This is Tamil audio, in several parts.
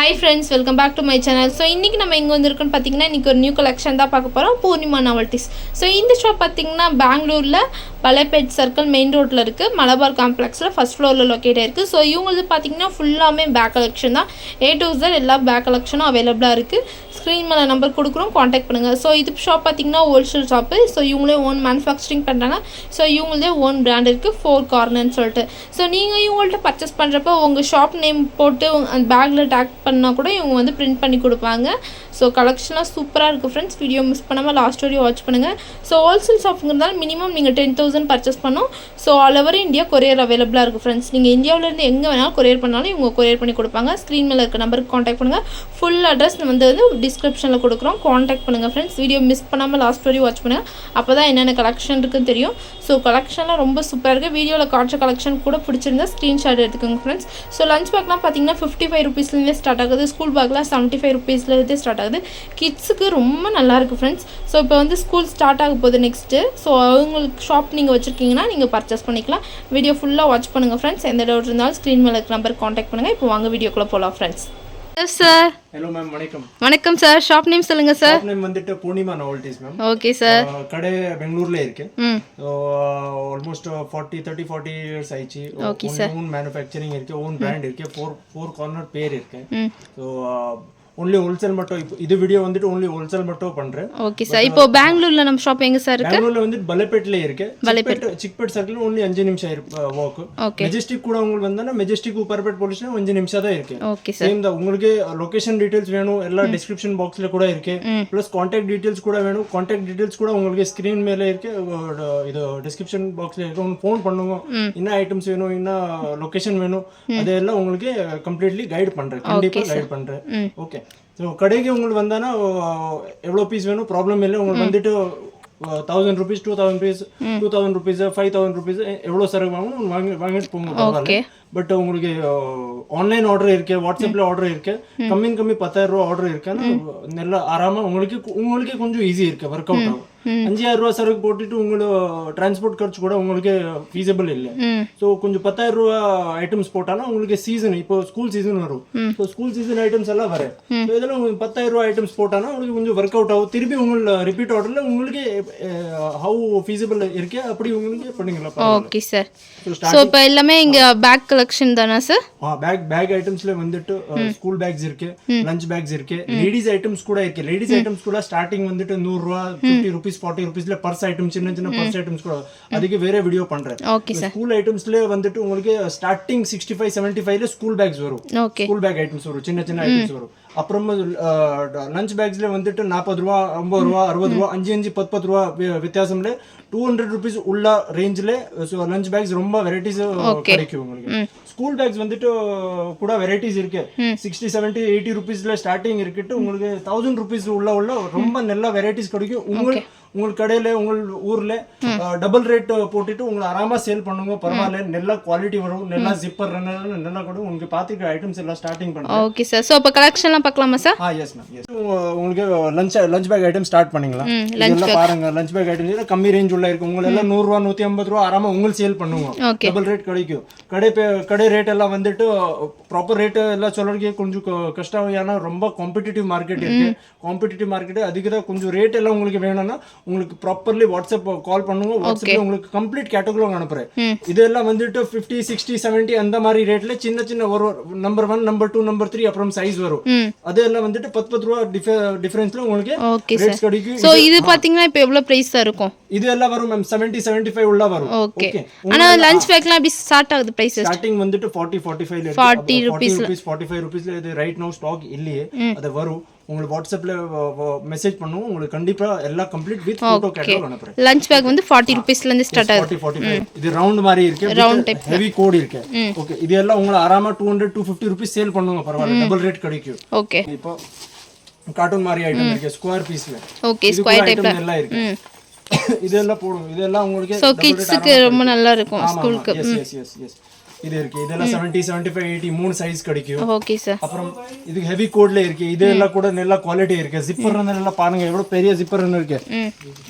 Hi friends, welcome back to my channel. So இன்னைக்கு நம்ம எங்க வந்திருக்கோம்னு பாத்தீங்கன்னா இன்னைக்கு ஒரு நியூ கலெக்ஷன் தான் பார்க்க போறோம். பூர்ணிமா நாவல்டிஸ். So இந்த ஷாப் பாத்தீங்கன்னா பெங்களூர்ல பலப்பேட் சர்க்கிள் மெயின் ரோட்ல இருக்கு. மலபார் காம்ப்ளெக்ஸ்ல ஃபர்ஸ்ட் ஃப்ளோர்ல லொகேட் ஆயிருக்கு. So இவங்களுக்கு பாத்தீங்கன்னா ஃபுல்லாமே பேக் கலெக்ஷன் தான். A to Z எல்லா பேக் கலெக்ஷனும் அவேலபிளா இருக்கு. ஸ்க்ரீன் மேல நம்பர் கொடுக்குறோம், காண்டாக்ட் பண்ணுங்க. ஸோ இது ஷாப் பார்த்தீங்கன்னா ஹோல்சேல் ஷாப்பு. ஸோ இவங்களே ஓன் மேனுஃபேக்சரிங் பண்ணுறாங்க. ஸோ இவங்களே ஓன் பிராண்ட் இருக்குது, 4 கார்னர்னு சொல்லிட்டு. ஸோ நீங்கள் இவங்கள்ட்ட பர்ச்சேஸ் பண்ணுறப்போ உங்கள் ஷாப் நேம் போட்டு அந்த பேக்கில் டேக் பண்ணால் கூட இவங்க வந்து பிரிண்ட் பண்ணி கொடுப்பாங்க. ஸோ கலெக்ஷன்லாம் சூப்பராக இருக்குது ஃப்ரெண்ட்ஸ். வீடியோ மிஸ் பண்ணாமல் லாஸ்ட் வரையும் வாட்ச் பண்ணுங்கள். ஸோ ஹோல்சேல் ஷாப்புங்கிறதால மினிமம் நீங்கள் 10,000 பர்ச்சேஸ் பண்ணோம். So all over India courier அவைலபிளாக இருக்குது ஃப்ரெண்ட்ஸ். நீங்கள் இந்தியாவிலேருந்து எங்கே வேணாலும் கொரியர் பண்ணாலும் இவங்க கொரியர் பண்ணி கொடுப்பாங்க. ஸ்க்ரீன் மேலே இருக்க நம்பருக்கு காண்டாக்ட் பண்ணுங்கள். ஃபுல் அட்ரஸ் வந்து டிஸ்கிரிப்ஷனில் கொடுக்குறோம், காண்டாக்ட் பண்ணுங்கள் ஃப்ரெண்ட்ஸ். வீடியோ மிஸ் பண்ணாமல் லாஸ்ட் வரையும் வாட்ச் பண்ணுங்கள். அப்போ தான் என்னென்ன கலெக்ஷன் இருக்குன்னு தெரியும். ஸோ கலெக்ஷன்லாம் ரொம்ப சூப்பராக இருக்குது. வீடியோவில் காட்டுற கலெக்ஷன் கூட பிடிச்சிருந்தா ஸ்க்ரீன்ஷாட் எடுத்துக்கோங்க ஃப்ரெண்ட்ஸ். ஸோ லஞ்ச் பேக்லாம் பார்த்தீங்கன்னா 55 ருபீஸ்லேருந்தே ஸ்டார்ட் ஆகுது. ஸ்கூல் பேக்லாம் 75 ருபீஸ்லேருந்தே ஸ்டார்ட் ஆகுது. கிட்ஸுக்கு ரொம்ப நல்லாயிருக்கு ஃப்ரெண்ட்ஸ். ஸோ இப்போ வந்து ஸ்கூல் ஸ்டார்ட் ஆக போகுது நெக்ஸ்ட்டு. ஸோ அவங்களுக்கு ஷாப் நீங்கள் வச்சுருக்கீங்கன்னா நீங்கள் பர்ச்சேஸ் பண்ணிக்கலாம். வீடியோ ஃபுல்லாக வாட்ச் பண்ணுங்கள் ஃப்ரெண்ட்ஸ். எந்த டவுட் இருந்தாலும் ஸ்க்ரீன் மேலே இருக்க நம்பருக்கு காண்டாக்ட் பண்ணுங்கள். இப்போ வாங்க வீடியோக்குள்ளே போகலாம் ஃப்ரெண்ட்ஸ். சார் ஹலோ மேம், வணக்கம். வணக்கம் சார். ஷாப் நேம் சொல்லுங்க சார். ஷாப் நேம் வந்துட்டு பூர்ணிமா நாவல்டிஸ் மேம். Okay sir. கடை பெங்களூர்ல இருக்கு. ஸோ ஆல்மோஸ்ட் 40 இயர்ஸ் ஆயிடுச்சு. ஓன் மேனுஃபேக்சரிங் இருக்கு, ஓன் பிராண்ட் இருக்கு, 4 கார்னர் பேர் இருக்கு. ஸோ ஒன்லி ஹோல்சேல் மட்டும். இப்போ இது வீடியோ வந்துட்டு ஒன்லி ஹோல்சேல் மட்டும் பண்றேன். Okay sir. இப்போ பெங்களூர்ல நம்ம ஷாப் எங்க சார் இருக்கு? பெங்களூர்ல வந்து பலப்பேட்ல இருக்கு. சிக்பேட் சர்க்கிள் ஒன்லி 5 நிமிஷம் வாக். மெஜஸ்டிக் கூட உங்களுக்கு வந்தா மெஜஸ்டிக் பர்பேட் போலீஸ்ல 5 நிமிஷம் தான் இருக்கு. Okay sir. சேம் தான். உங்களுக்கு லொகேஷன் டீடைல்ஸ் வேணும் எல்லா டிஸ்கிரிப்ஷன் பாக்ஸ்ல கூட இருக்கு. ப்ளஸ் கான்டாக்ட் டீடைல்ஸ் கூட வேணும். கான்டாக்ட் டீடைல்ஸ் கூட உங்களுக்கு ஸ்கிரீன் மேல இருக்கு. இது டிஸ்கிரிப்ஷன் பாக்ஸ்ல இருக்கு. உங்களுக்கு ஃபோன் பண்ணுங்க. என்ன ஐட்டம்ஸ் வேணும், என்ன லொகேஷன் வேணும், அதெல்லாம் உங்களுக்கு கம்ப்ளீட்லி கைட் பண்றேன். கண்டிப்பா கைட் பண்றேன். ஓகே. ஸோ கடைக்கு உங்களுக்கு வந்தானா எவ்வளோ பீஸ் வேணும் ப்ராப்ளம் இல்லை. உங்களுக்கு வந்துட்டு 1000 rupees, 2000 rupees, 5000 rupees எவ்வளோ சரக்கு வாங்கணும் வாங்கிட்டு போங்க, பரவாயில்ல. பட் உங்களுக்கு ஆன்லைன் ஆர்டர் இருக்கு, வாட்ஸ்அப்ல ஆர்டர் இருக்கு. கம்மி 10,000 ரூபா ஆர்டர் இருக்குன்னா நல்லா ஆறாம உங்களுக்கு கொஞ்சம் ஈஸி இருக்கு, ஒர்க் அவுட் ஆகும். 5,000 ரூபா சரக்கு போட்டுட்டு உங்களுக்கு டிரான்ஸ்போர்ட் கர்ச்சு கூட உங்களுக்கு ஃபீஸபிள் இல்லை. ஸோ கொஞ்சம் 10,000 ரூபா ஐட்டம்ஸ் போட்டாலும் உங்களுக்கு சீசன், இப்போ ஸ்கூல் சீசன் வரும். ஸோ ஸ்கூல் சீசன் ஐட்டம்ஸ் எல்லாம் வரும். ஸோ இதெல்லாம் உங்களுக்கு 10,000 ரூபா ஐட்டம்ஸ் போட்டாலும் உங்களுக்கு கொஞ்சம் ஒர்க் அவுட் ஆகும். திருப்பி உங்களுக்கு ரிப்பீட் ஆர்டர்ல உங்களுக்கு ஹவு ஃபீஸபிள் இருக்கு அப்படி உங்களுக்கு பண்ணிக்கலாம். Okay sir. ஸோ இப்போ எல்லாமே இங்க பேக் கலெக்ஷன் தானா சார்? பேக் ஐட்டம்ஸ்ல வந்துட்டு ஸ்கூல் பேக்ஸ் இருக்கு, லஞ்ச் பேக்ஸ் இருக்கு, லேடிஸ் ஐட்டம்ஸ் கூட இருக்கு. லேடிஸ் ஐட்டம்ஸ் கூட ஸ்டார்டிங் வந்துட்டு 100 ரூபா, 50 rupees, 40 rupeesல பர்ஸ் ஐட்டம், சின்ன பர்ஸ் ஐட்டம்ஸ் கூட அதுக்கு வேற வீடியோ பண்றேன். ஸ்கூல் ஐட்டம்ஸ்ல வந்துட்டு உங்களுக்கு ஸ்டார்டிங் 65, 75ல ஸ்கூல் பேக்ஸ் வரும். ஸ்கூல் பேக் ஐட்டம்ஸ் வரும், சின்ன ஐட்டம்ஸ் வரும். அப்புறமா லஞ்ச் பேக்ஸ்ல வந்துட்டு 40 ரூபா, 50 ரூபா, 60 ரூபா, 5 10 ரூபா வித்தியாசம்ல 200 rupees உள்ள ரேஞ்சில் லஞ்ச் பேக்ஸ் ரொம்ப வெரைட்டிஸ் கிடைக்கும் உங்களுக்கு. ஸ்கூல் பேக்ஸ் வந்துட்டு கூட வெரைட்டிஸ் இருக்கு. 60, 70, 80 rupeesல ஸ்டார்டிங் இருக்குட்டு உங்களுக்கு 1000 rupees உள்ள ரொம்ப நல்ல வெரைட்டிஸ் கிடைக்கும். உங்கள் கடையில உங்கள் ஊர்ல டபுள் ரேட் போட்டுட்டு உங்களை ஆராமா சேல் பண்ணுங்க, பரவாயில்ல. நல்ல குவாலிட்டி வரும், நல்ல ஜிப்பர் நல்லா கூட உங்களுக்கு பாத்துக்க ஐட்டம்ஸ் எல்லாம் ஸ்டார்டிங் பண்ணுங்க. Okay sir. சோ அப்ப கலெக்ஷன்லாம் பார்க்கலாமா சார்? Yes ma'am, yes. உங்களுக்கு லஞ்ச் பேக் ஐட்டம் ஸ்டார்ட் பண்ணிக்கலாம். இதெல்லாம் பாருங்க, லஞ்ச் பேக் ஐட்டம்ஸ் கம்மி ரேஞ்ச் உள்ள இருக்கு. உங்களுக்கு எல்லாம் 100 ரூபா, 150 ரூபா ஆராமா உங்களுக்கு சேல் பண்ணுங்க. டபுள் ரேட் கிடைக்கும். கடை ரேட் எல்லாம் வந்துட்டு ப்ராப்பர் ரேட் எல்லாம் சொல்றதுக்கு கொஞ்சம் கஷ்டம். ஏன்னா ரொம்ப காம்படிட்டிவ் மார்க்கெட் இருக்கு. காம்படிட்டிவ் மார்க்கெட் அதுக்கு தான் கொஞ்சம் ரேட் எல்லாம் உங்களுக்கு வேணும்னா உங்களுக்கு ப்ராப்பர்லி வாட்ஸ்அப் கால் பண்ணுங்க. வாட்ஸ்அப்ல உங்களுக்கு கம்ப்ளீட் கேட்டலாக் அனுப்புறேன். இதெல்லாம் வந்துட்டு 50, 60, 70 அந்த மாதிரி ரேட்ல சின்ன ஒரு நம்பர் 1, நம்பர் 2, நம்பர் 3 அப்புறம் சைஸ் வரும். அதெல்லாம் வந்துட்டு 10 ரூபா டிஃபரன்ஸ்ல உங்களுக்கு ரேட்ஸ் கிடைக்கும். சோ இது பாத்தீங்கன்னா இப்போ எவ்வளவு பிரைஸ் இருக்கும்? இது எல்லாம் வரும் மேம் 70, 75 உள்ள வரும். ஓகே. ஆனா லஞ்ச் பேக்லாம் எப்படி ஸ்டார்ட் ஆகுது பிரைஸ்? ஸ்டார்டிங் வந்துட்டு 40, 45 ல 40 rupees, 45 rupeesல இது ரைட் நவ ஸ்டாக் இல்லையே. அது வரும். உங்களுக்கு வாட்ஸ்அப்ல மெசேஜ் பண்ணுவோம். உங்களுக்கு கண்டிப்பா எல்லாம் கம்ப்ளீட் வித் போட்டோ கேட்டலாக் அனுப்புறேன். லஞ்ச் பேக் வந்து 40 rupeesல இருந்து ஸ்டார்ட் ஆகுது. 45 இது ரவுண்ட் மாதிரி இருக்கு, ரவுண்ட் டைப் ஹெவி கோட் இருக்கு. ஓகே. இது எல்லாம் உங்களுக்கு ஆராமா 200, 250 rupees சேல் பண்ணுங்க, பரவாயில்லை. டபுள் ரேட் கிடைக்கும். ஓகே. இப்போ கார்ட்டூன் மாதிரி ஐட்டம் இருக்கு, ஸ்கொயர் பீஸ்ல. ஓகே, ஸ்கொயர் டைப்ல எல்லாம் இருக்கு. இதெல்லாம் போடுங்க. இதெல்லாம் உங்களுக்கு சோ கிட்ஸ்க்கு ரொம்ப நல்லா இருக்கும் ஸ்கூலுக்கு. எஸ். இது இருக்கு இதெல்லாம் 70 75 80 மூணு சைஸ் கிடைக்கும் ஓகே சார் அப்புறம் இது ஹெவி கோட்ல இருக்கு இது எல்லாம் கூட நல்ல குவாலிட்டி இருக்கு ஜிப்பர் ரன்னர் எல்லாம் பாருங்க எவ்வளவு பெரிய ஜிப்பர் ரன்னர் இருக்கு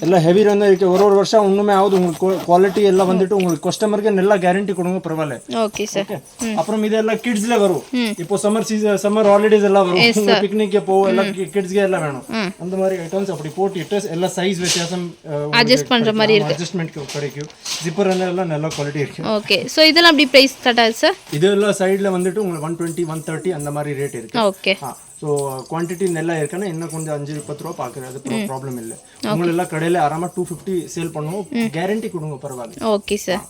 எல்லாம் ஹெவி ரன்னர் இருக்கு ஒரு வருஷம் ஒண்ணுமே ஆகுது உங்களுக்கு குவாலிட்டி எல்லாம் வந்துட்டு உங்களுக்கு கஸ்டமருக்கு நல்ல கேரண்டி கொடுங்க பரவாயில்ல ஓகே சார் அப்புறம் இதெல்லாம் கிட்ஸ்ல வரும் இப்போ சம்மர் ஹாலிடேஸ் எல்லாம் வரும் பிக்னிக் போ எல்லாம் கிட்ஸ்க்கு எல்லாம் வேணும் அந்த மாதிரி ஐட்டம்ஸ் அப்படி போட்டுட்டு எல்லாம் சைஸ் வித்தியாசம் அட்ஜஸ்ட் பண்ற மாதிரி இருக்கு அட்ஜஸ்ட்மென்ட் கிடைக்கும் ஜிப்பர் ரன்னர் எல்லாம் நல்ல குவாலிட்டி இருக்கு ஓகே சோ இதெல்லாம் அப்படி பிரைஸ் ஸ்டார்ட் ஆகுது சார் இதெல்லாம் சைடுல வந்துட்டு உங்களுக்கு 120 130 அந்த மாதிரி ரேட் இருக்கு ஓகே ஸோ குவான்டிட்டி நல்லா இருக்குன்னா இன்னும் கொஞ்சம் 5-10 ரூபா பார்க்குறது ப்ராப்ளம் இல்லை உங்களெல்லாம் கடையில் ஆராமா 250 சேல் பண்ணுவோம் கேரண்டி கொடுங்க பரவாயில்ல ஓகே சார்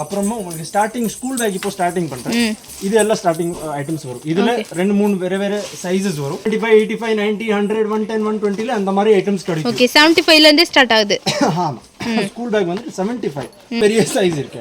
அப்புறமா உங்களுக்கு ஸ்டார்டிங் ஸ்கூல் பேக் இப்போ ஸ்டார்டிங் பண்றேன் இது எல்லாம் ஸ்டார்டிங் ஐட்டம்ஸ் வரும் இதுல 2-3 வேற வேற சைஸஸ் வரும் 85 85 90 100 110 120 அந்த மாதிரி ஐட்டம்ஸ் கிடைக்கும் ஓகே 75 ல இருந்தே ஸ்டார்ட் ஆகுது ஆமா ஸ்கூல் பேக் வந்து 75 பெரிய சைஸ் இருக்கு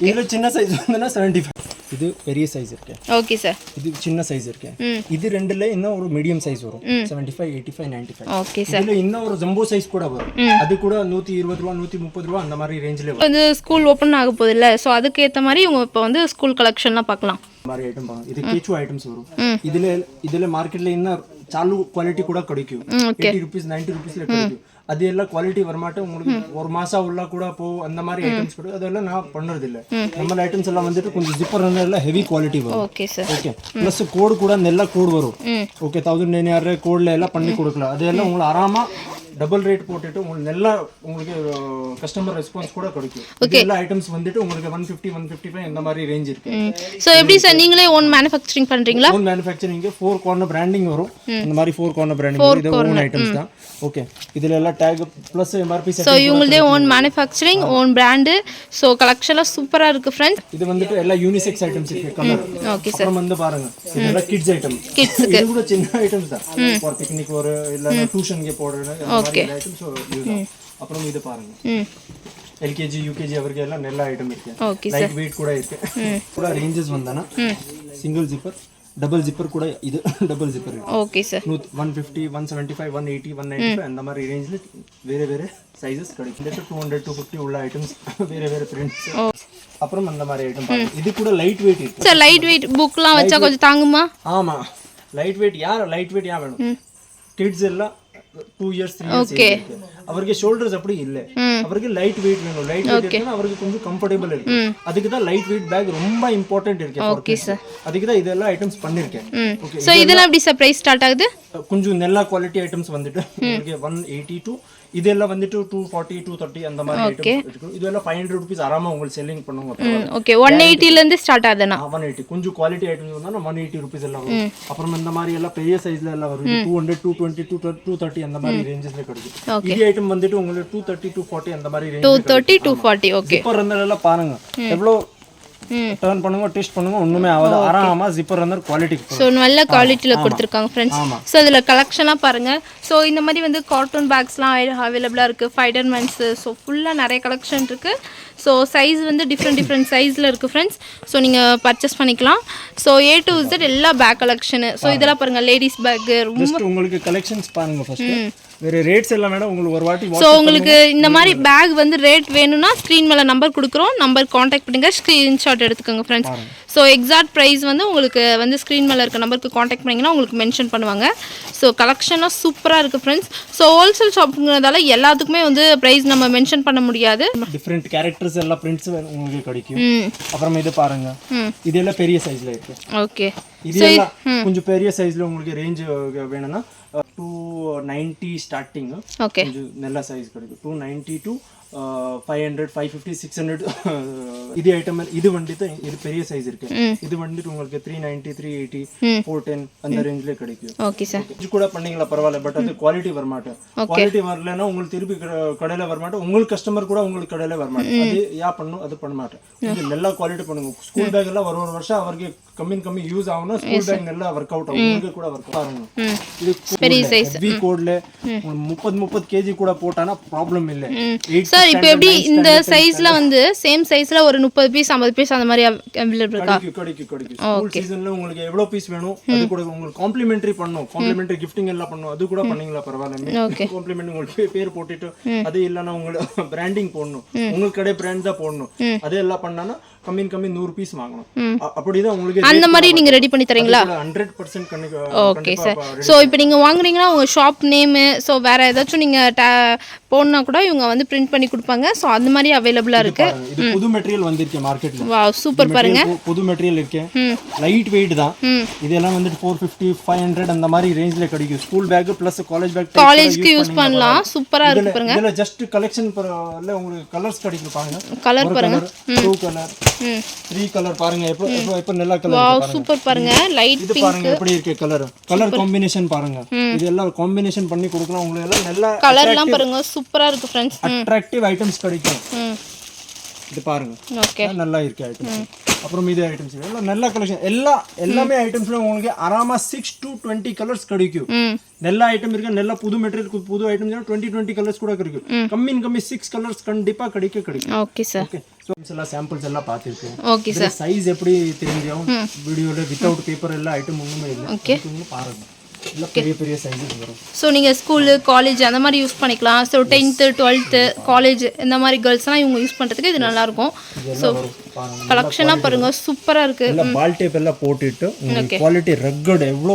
இதுல சின்ன சைஸ் வந்துனா 75 இது பெரிய சைஸ் இருக்கு ஓகே சார் இது சின்ன சைஸ் இருக்கு இது ரெண்டுல இன்னும் ஒரு மீடியம் சைஸ் வரும் 75 85 95 ஓகே சார் இதுல இன்னும் ஒரு ஜம்போ சைஸ் கூட வரும் அது கூட 120 ரூபாய் 130 ரூபாய் அந்த மாதிரி ரேஞ்சில வரும் வந்து ஸ்கூல் ஓபன் ஆக போகுது இல்ல சோ அதுக்கு ஏத்த மாதிரி உங்க இப்ப வந்து ஸ்கூல் கலெக்ஷன்லாம் பார்க்கலாம் மாதிரி ஐட்டம் பாருங்க இது கேச்சு ஐட்டம்ஸ் வரும் இதுல மார்க்கெட்ல இன்னும் சாலு குவாலிட்டி கூட கிடைக்கும் 80 rupees 90 rupeesல கிடைக்கும் அது எல்லாம் குவாலிட்டி வரமாட்டே உங்களுக்கு ஒரு மாசம் உள்ள கூட போ அந்த மாதிரி ஐட்டம்ஸ் கூட அதெல்லாம் நான் பண்றது இல்ல நம்ம ஐட்டம்ஸ் எல்லாம் வந்துட்டு கொஞ்சம் ஜிப்பர் எல்லாம் ஹெவி குவாலிட்டி வரும் okay sir okay plus coat கூட நல்ல கோட் வரும் ஓகே 1900 கோட்ல எல்லாம் பண்ணி கொடுக்கலாம் அதெல்லாம் உங்களுக்கு ஆராமா டபுள் ரேட் போட்டுட்டு உங்களுக்கு நல்லா உங்களுக்கு கஸ்டமர் ரெஸ்பான்ஸ் கூட கிடைக்கும் எல்லா ஐட்டம்ஸ் வந்துட்டு உங்களுக்கு 150 155 இந்த மாதிரி ரேஞ்ச் இருக்கு சோ எப்படி சார் நீங்களே ஓன் manufacturing பண்றீங்களா ஓன் manufacturing 4 கார்னர் பிராண்டிங் வரும் இந்த மாதிரி 4 கார்னர் பிராண்டிங் வரும் இது ஓன் ஐட்டம்ஸ் தான் ஓகே இதுல எல்லாம் tag plus MRP set so இவங்களே own manufacturing own brand so கலெக்ஷன்ல சூப்பரா இருக்கு फ्रेंड्स இது வந்துட்டு எல்லா யூனிசெக்ஸ் ஐட்டம்ஸ் இருக்கு கலர் ஓகே சார் வந்து பாருங்க இதெல்லாம் கிட்ஸ் ஐட்டம் இது கூட சின்ன ஐட்டம்ஸ் தான் ஃபார் பிக்னிக் ஒரு இல்ல டியூஷன்ಗೆ போடுறது ஓகே ஐட்டம்ஸ் அப்புறம் இது பாருங்க எல்கேஜி யூகேஜி அவருக்கு எல்லாம் நல்ல ஐட்டம் இருக்கு லைட் வெயிட் கூட இருக்கு கூட ரேஞ்சஸ் வந்தானா சிங்கிள் ஜிப்பர் டபுள் ஜிப்பர் கூட இது டபுள் ஜிப்பர் ஓகே சார் 150 175 180 195 அந்த மாதிரி ரேஞ்சில வேற வேற சைஸஸ் கிடைக்கும் 200 250 உள்ள ஐட்டம்ஸ் வேற வேற பிரிண்ட்ஸ் அப்புறம் அந்த மாதிரி ஐட்டம் பாருங்க இது கூட லைட் வெயிட் இருக்கு சார் லைட் வெயிட் புக்லாம் வச்சா கொஞ்சம் தாங்குமா ஆமா லைட் வெயிட் யா வேணும் கிட்ஸ் எல்லாம் 2 years 3 years அவருக்கு ஷோல்டர்ஸ் அப்படி இல்ல அவருக்கு லைட் வெயிட் வேணும் லைட் வெயிட் இருக்கணும் அவருக்கு கொஞ்சம் கம்ஃபர்டபிள் இருக்கு அதுக்கு தான் லைட் வெயிட் பேக் ரொம்ப இம்பார்ட்டன்ட் இருக்கு ஓகே சார் அதுக்கு தான் இதெல்லாம் ஐட்டம்ஸ் பண்ணிருக்கேன் ஓகே சோ இதெல்லாம் எப்படி சார் பிரைஸ் ஸ்டார்ட் ஆகுது கொஞ்சம் நல்ல குவாலிட்டி ஐட்டம்ஸ் வந்துட்டு உங்களுக்கு 182 இதெல்லாம் வந்துட்டு 240 230 அந்த மாதிரி ஐட்டம்ஸ் இருக்கு இதெல்லாம் 500 rupees ஆராமா உங்களுக்கு செல்லிங் பண்ணுவாங்க ஓகே 180 ல இருந்து ஸ்டார்ட் ஆகுதுனா 180 கொஞ்சம் குவாலிட்டி ஐட்டம்ஸ் வந்தா 180 rupees எல்லாம் வரும் அப்புறம் இந்த மாதிரி எல்லாம் பெரிய சைஸ்ல எல்லாம் வரும் 200 220 230 அந்த மாதிரி ரேஞ்சஸ்ல கிடைக்கும் இந்த ஐட்டம் வந்துட்டு உங்களுக்கு 230 240 அந்த மாதிரி ரேஞ்ச் 230 240 ஓகே ஜிப்பர் ரன்னர் எல்லாம் பாருங்க எவ்வளவு டர்ன் பண்ணுங்க டெஸ்ட் பண்ணுங்க ஒண்ணுமே ஆகாது ஆராமா ஜிப்பர் ரன்னர் குவாலிட்டி சோ நல்ல குவாலிட்டில கொடுத்திருக்காங்க फ्रेंड्स சோ இதுல கலெக்ஷன்லாம் பாருங்க சோ இந்த மாதிரி வந்து கார்ட்டூன் பேக்ஸ்லாம் அவேலபிளா இருக்கு ஃபைடர் மென்ஸ் சோ ஃபுல்லா நிறைய கலெக்ஷன் இருக்கு சோ சைஸ் வந்து டிஃபரெண்ட் சைஸ்ல இருக்கு फ्रेंड्स சோ நீங்க பர்ச்சேஸ் பண்ணிக்கலாம் சோ A to Z எல்லா பேக் கலெக்ஷன் சோ இதெல்லாம் பாருங்க லேடிஸ் பேக் ரொம்ப உங்களுக்கு கலெக்ஷன்ஸ் பாருங்க ஃபர்ஸ்ட் வேற ரேட்ஸ் எல்லாம் வேணா உங்களுக்கு ஒரு வாட்டி சோ உங்களுக்கு இந்த மாதிரி பேக் வந்து ரேட் வேணும்னா ஸ்கிரீன் மேல நம்பர் கொடுக்குறோம் நம்பர் கான்டாக்ட் பண்ணுங்க ஸ்கிரீன்ஷாட் எடுத்துக்கோங்க फ्रेंड्स சோ எக்ஸாக்ட் பிரைஸ் வந்து உங்களுக்கு வந்து ஸ்கிரீன் மேல இருக்க நம்பருக்கு கான்டாக்ட் பண்ணீங்கன்னா உங்களுக்கு மென்ஷன் பண்ணுவாங்க சோ கலெக்ஷன்லாம் சூப்பரா இருக்கு फ्रेंड्स சோ ஹோல்சேல் ஷாப்ங்கறதால எல்லாத்துக்குமே வந்து பிரைஸ் நம்ம மென்ஷன் பண்ண முடியாது டிஃபரண்ட் கேரக்டர்ஸ் எல்லாம் பிரிண்ட்ஸ் உங்களுக்கு கிடைக்கும் அப்புறம் இது பாருங்க இதெல்லாம் பெரிய சைஸ்ல இருக்கு ஓகே இதெல்லாம் கொஞ்சம் பெரிய சைஸ்ல உங்களுக்கு ரேஞ்ச் வேணும்னா 290 ஸ்டார்டிங் ஓகே நல்ல சைஸ் கிடைக்கும் 290 to 500 550 600 இது ஐட்டம் இது வந்துட்டு இது பெரிய சைஸ் இருக்கு இது வந்துட்டு உங்களுக்கு 390 380 410 அந்த ரேஞ்ச்ல கிடைக்கும் ஓகே சார் இது கூட பண்ணீங்களா பரவாயில்ல பட் அது குவாலிட்டி வர மாட்டேன் குவாலிட்டி வரலன்னா உங்களுக்கு திருப்பி கடையில வர மாட்டேன் உங்களுக்கு கஸ்டமர் கூட உங்களுக்கு கடையில வர மாட்டேன் அது யா பண்ணணும் அது பண்ண மாட்டேன் இது நல்ல குவாலிட்டி பண்ணுங்க ஸ்கூல் பேக் எல்லாம் ஒரு வருஷம் அவருக்கு கம்மி யூஸ் ஆகணும் ஸ்கூல் பேக் நல்லா ஒர்க் அவுட் ஆகும் உங்களுக்கு கூட ஒர்க் ஆகும் இது பெரிய சைஸ் ஹெவி கோட்ல 30 kg கூட போட்டானா ப்ராப்ளம் இல்ல சார் இப்போ எப்படி இந்த சைஸ்ல வந்து சேம் சைஸ்ல ஒரு 30 பீஸ் 50 பீஸ் அந்த மாதிரி அவேலபிள் இருக்கா கிடைக்கும் ஸ்கூல் சீசன்ல உங்களுக்கு எவ்வளவு பீஸ் வேணும் அது கூட உங்களுக்கு காம்ப்ளிமெண்டரி பண்ணனும் காம்ப்ளிமெண்டரி கிஃப்டிங் எல்லாம் பண்ணனும் அது கூட பண்ணீங்களா பரவாயில்லை காம்ப்ளிமெண்ட் உங்களுக்கு பேர் போட்டுட்டு அது இல்லனா உங்களுக்கு பிராண்டிங் போடணும் உங்களுக்கு கடை பிராண்ட் தான் போடணும் அது எல்லாம் பண்ணானா கம்மி 100 பீஸ் வாங்கணும் அப்படிதான் உங்களுக்கு அந்த மாதிரி நீங்கள் ரெடி பண்ணி தரீங்களா? 100% ஓகே சார். ஸோ இப்போ நீங்கள் வாங்குறீங்கன்னா உங்கள் ஷாப் நேமு, ஸோ வேறு ஏதாச்சும் நீங்கள் போடனா கூட இவங்க வந்து பிரிண்ட் பண்ணி கொடுப்பாங்க. ஸோ அந்த மாதிரி அவைலபிளாக இருக்குது. இது புது மெட்டீரியல் வந்திருக்கு மார்க்கெட்டில். வா சூப்பர் பாருங்க, புது மெட்டீரியல் இருக்கு, லைட் வெயிட் தான். இதெல்லாம் வந்துட்டு 450 500 அந்த மாதிரி ரேஞ்சில் கிடைக்கும். School bag plus college back, காலேஜ்க்கு யூஸ் பண்ணலாம். சூப்பராக இருக்கு பாருங்க. இதில் ஜஸ்ட் கலெக்ஷன் உங்களுக்கு கலர்ஸ் கிடைக்கும் பாருங்க. கலர் பாருங்க, 2 கலர் 3 கலர் பாருங்க. இப்போ நல்ல கலர். வாவ் சூப்பர் பாருங்க, லைட் இது பாருங்க எப்படி இருக்கு கலர் காம்பினேஷன் பாருங்க. இது எல்லாம் காம்பினேஷன் பண்ணி கொடுக்கலாம் உங்களுக்கு. எல்லாம் நல்ல கலர்லாம் பாருங்க சூப்பரா இருக்கு फ्रेंड्स. அட்ராக்டிவ் ஐட்டம்ஸ் கிடைக்கும். இது பாருங்க, ஓகே நல்லா இருக்கு ஐட்டம்ஸ். அப்புறம் இது ஐட்டம்ஸ் எல்லாம் நல்ல கலெக்ஷன். எல்லாமே ஐட்டம்ஸ்ல உங்களுக்கு ஆராமா 6 to 20 கலர்ஸ் கிடைக்கும். நல்ல ஐட்டம் இருக்கு, நல்ல புது மெட்டீரியல், புது ஐட்டம் 20 கலர்ஸ் கூட கிடைக்கும். கம்மி 6 கலர்ஸ் கண்டிப்பா கிடைக்கும். Okay sir. ஓகே, சோ எல்லாம் சாம்பிள்ஸ் எல்லாம் பார்த்திருக்கேன். Okay sir. சைஸ் எப்படி தெரிஞ்சாவும் வீடியோல வித்தவுட் பேப்பர் எல்லா ஐட்டம் ஒண்ணுமே இல்ல. ஓகே பாருங்க, எல்லாம் பெரிய சைஸஸ் வரும். ஸோ நீங்கள் ஸ்கூலு காலேஜ் அந்த மாதிரி யூஸ் பண்ணிக்கலாம். ஸோ 10th 12th காலேஜ் இந்த மாதிரி கேர்ள்ஸ்லாம் இவங்க யூஸ் பண்ணுறதுக்கு இது நல்லாயிருக்கும். ஸோ கலெக்ஷனாக பாருங்கள் சூப்பராக இருக்குது. எல்லாம் பால் டேப் எல்லாம் போட்டுட்டு உங்களுக்கு குவாலிட்டி ரக்கட் எவ்வளோ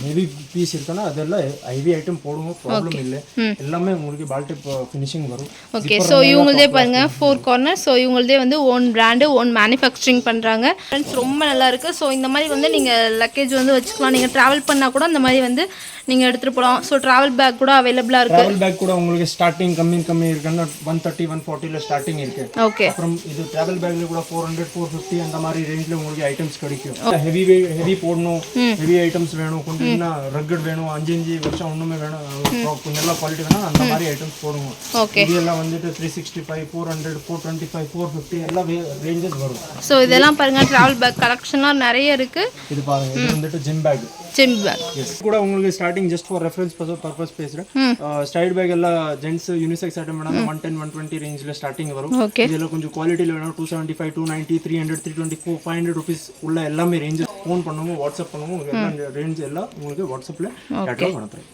ஹெவி பீஸ் இருக்குன்னா அதெல்லாம் ஹெவி ஐட்டம் போடுங்க, ப்ராப்ளம் இல்லை. எல்லாமே உங்களுக்கு பால் டேப் ஃபினிஷிங் வரும். ஓகே, ஸோ இவங்களதே பாருங்கள் 4 கார்னர். ஸோ இவங்களதே வந்து ஓன் பிராண்டு, ஓன் மேனுஃபேக்சரிங் பண்ணுறாங்க. ஃப்ரெண்ட்ஸ் ரொம்ப நல்லா இருக்குது. ஸோ இந்த மாதிரி வந்து நீங்கள் லக்கேஜ் வந்து வச்சுக்கலாம். நீங்கள் ட்ராவல் பண்ணால் கூட அந்த மாதிரி வந்து நீங்கள் எடுத்துகிட்டு போகலாம். ஸோ ட்ராவல் பேக் கூட அவைலபிளாக இருக்குது. ட்ராவல் பேக் கூட உங்களுக்கு ஸ்டார்டிங் கம்மி இருக்குன்னா 130 140 ஸ்டார்டிங் இருக்கு. ஓகே, அப்புறம் இது ட்ராவல் பேக்ல கூட 400 450 அந்த மாதிரி ரேஞ்சில் உங்களுக்கு ஐட்டம்ஸ் கிடைக்கும். ஹெவி போடணும், ஹெவி ஐட்டம்ஸ் வேணும், கொஞ்சம் ரக்கட் வேணும், 5 வருஷம் ஒன்றுமே வேணும், கொஞ்சம் நல்லா குவாலிட்டி வேணும், அந்த மாதிரி ஐட்டம்ஸ் போடுவோம். ஓகே, இதெல்லாம் வந்துட்டு 365 400 425 450 எல்லாம் ரேஞ்சஸ் வரும். ஸோ இதெல்லாம் பாருங்கள் ட்ராவல் பேக் கலெக்ஷன்லாம் நிறைய இருக்குது. இது பாருங்க, இது வந்துட்டு ஜிம் பேக் கூட உங்களுக்கு starting just for reference purpose பேசுறேன். ஸ்டைல் பேக் எல்லாம் ஜென்ட்ஸ் யூனிசெக்ஸ் ஐட்டம் வேணா 110 120 ரேஞ்ச்ல ஸ்டார்டிங் வரும். இதெல்லாம் கொஞ்சம் குவாலிட்டில வேணும் 275 290 300 324 500 rupees உள்ள எல்லாமே ரேஞ்சஸ். ஃபோன் பண்ணுவோம், வாட்ஸ்அப் பண்ணுவோம், எல்லாம் ரேஞ்ச் எல்லாம் உங்களுக்கு வாட்ஸ்அப்ல கேட்டலாக் அனுப்புறேன்.